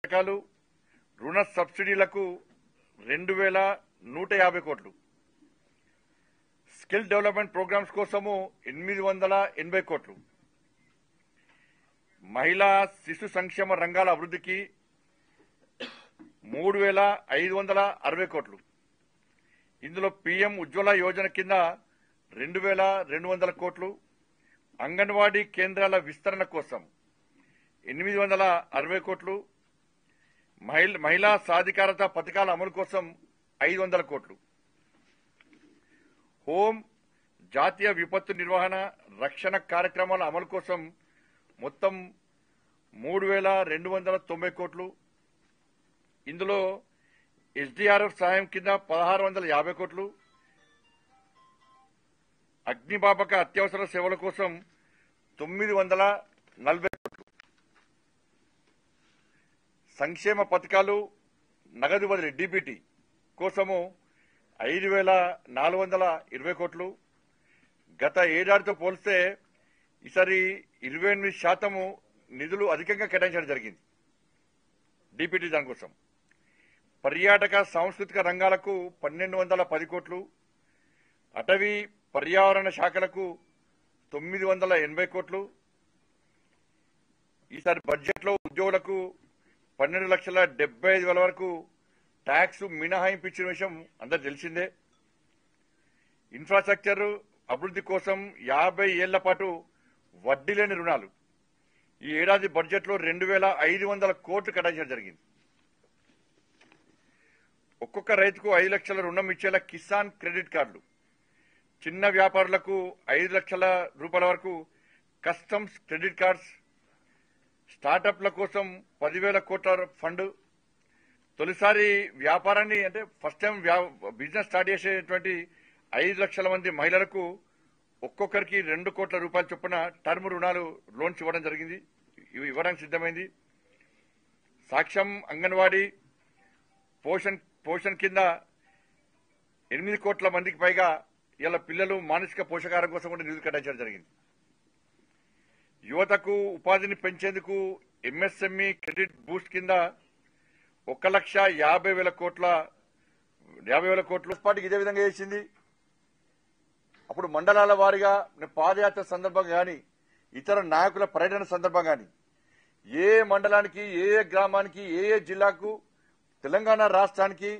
పథకాలు రుణ సబ్సిడీలకు 2,150 కోట్లు, స్కిల్ డెవలప్మెంట్ ప్రోగ్రామ్స్ కోసము 880 కోట్లు, మహిళా శిశు సంక్షేమ రంగాల అభివృద్ధికి 3,560 కోట్లు. ఇందులో పీఎం ఉజ్వల యోజన కింద 2,200 కోట్లు, అంగన్వాడీ కేంద్రాల విస్తరణ కోసం 860 కోట్లు, మహిళా సాధికారత పథకాల అమలు కోసం 500 కోట్లు, హోం జాతీయ విపత్తు నిర్వహణ రక్షణ కార్యక్రమాల అమలు కోసం మొత్తం 3,290 కోట్లు. ఇందులో ఎస్డీఆర్ఎఫ్ సాయం కింద 1,650 కోట్లు, అగ్నిమాపక అత్యవసర సేవల కోసం 940 కోట్లు, సంక్షేమ పథకాలు నగదు బదిలీ డీబీటీ కోసము 5,420 కోట్లు. గత ఏడాదితో పోలిస్తే ఈసారి 28% నిధులు అధికంగా కేటాయించడం జరిగింది డీబీటీ దానికోసం. పర్యాటక సాంస్కృతిక రంగాలకు 1,210 కోట్లు, అటవీ పర్యావరణ శాఖలకు 980 కోట్లు. ఈసారి బడ్జెట్లో ఉద్యోగులకు 12,75,000 వరకు ట్యాక్స్ మినహాయింపు ఇచ్చిన విషయం అందరూ తెలిసిందే. ఇన్ఫ్రాస్ట్రక్చర్ అభివృద్ధి కోసం 50 ఏళ్ల పాటు వడ్డీ లేని రుణాలు ఈ ఏడాది బడ్జెట్లో 2,500 కోట్లు కేటాయించడం జరిగింది. ఒక్కొక్క రైతుకు 5 లక్షల రుణం ఇచ్చేలా కిసాన్ క్రెడిట్ కార్డులు, చిన్న వ్యాపారులకు 5 లక్షల రూపాయల వరకు కస్టమ్స్ క్రెడిట్ కార్డ్స్, స్టార్టప్ల కోసం 10,000 కోట్ల ఫండ్, తొలిసారి వ్యాపారాన్ని అంటే ఫస్ట్ టైం బిజినెస్ స్టార్ట్ చేసేటువంటి 5 లక్షల మంది మహిళలకు ఒక్కొక్కరికి 2 కోట్ల రూపాయల చొప్పున టర్మ్ రుణాలు లోన్స్ ఇవ్వడం జరిగింది, ఇవ్వడానికి సిద్ధమైంది. సాక్ష్యం అంగన్వాడీ పోషణ్ కింద 8 కోట్ల మందికి పైగా ఇలా పిల్లలు మానసిక పోషకాహారం కోసం కూడా నిధులు కేటాయించడం జరిగింది. యువతకు ఉపాధిని పెంచేందుకు ఎంఎస్ఎంఈ క్రెడిట్ బూస్ట్ కింద 1,50,000 కోట్ల పార్టీకి ఇదే విధంగా చేసింది. అప్పుడు మండలాల వారీగా పాదయాత్ర సందర్భంగా కానీ ఇతర నాయకుల పర్యటన సందర్భంగా కానీ ఏ మండలానికి ఏ గ్రామానికి ఏ జిల్లాకు తెలంగాణ రాష్ట్రానికి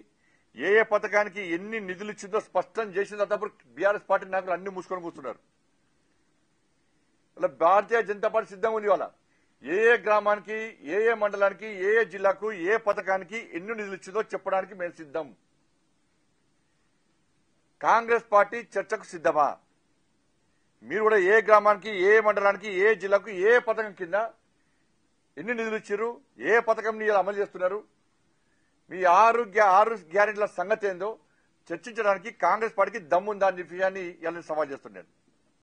ఏ పథకానికి ఎన్ని నిధులు ఇచ్చిందో స్పష్టం చేసిందో తప్పుడు బీఆర్ఎస్ పార్టీ నాయకులు అన్ని మూసుకొని కూర్చున్నారు. ఇలా భారతీయ జనతా పార్టీ సిద్ధంగా ఉంది. వాళ్ళ ఏ గ్రామానికి ఏ మండలానికి ఏ జిల్లాకు ఏ పథకానికి ఎన్ని నిధులు ఇచ్చిందో చెప్పడానికి మేము సిద్ధం. కాంగ్రెస్ పార్టీ చర్చకు సిద్ధమా? మీరు కూడా ఏ గ్రామానికి ఏ మండలానికి ఏ జిల్లాకు ఏ పథకం కింద ఎన్ని నిధులు ఇచ్చారు, ఏ పథకం అమలు చేస్తున్నారు, మీ 6 గ్యారెంటీల సంగతి ఏందో చర్చించడానికి కాంగ్రెస్ పార్టీకి దమ్ముందా అనే విషయాన్ని ఇలా సవాల్ చేస్తున్నాను.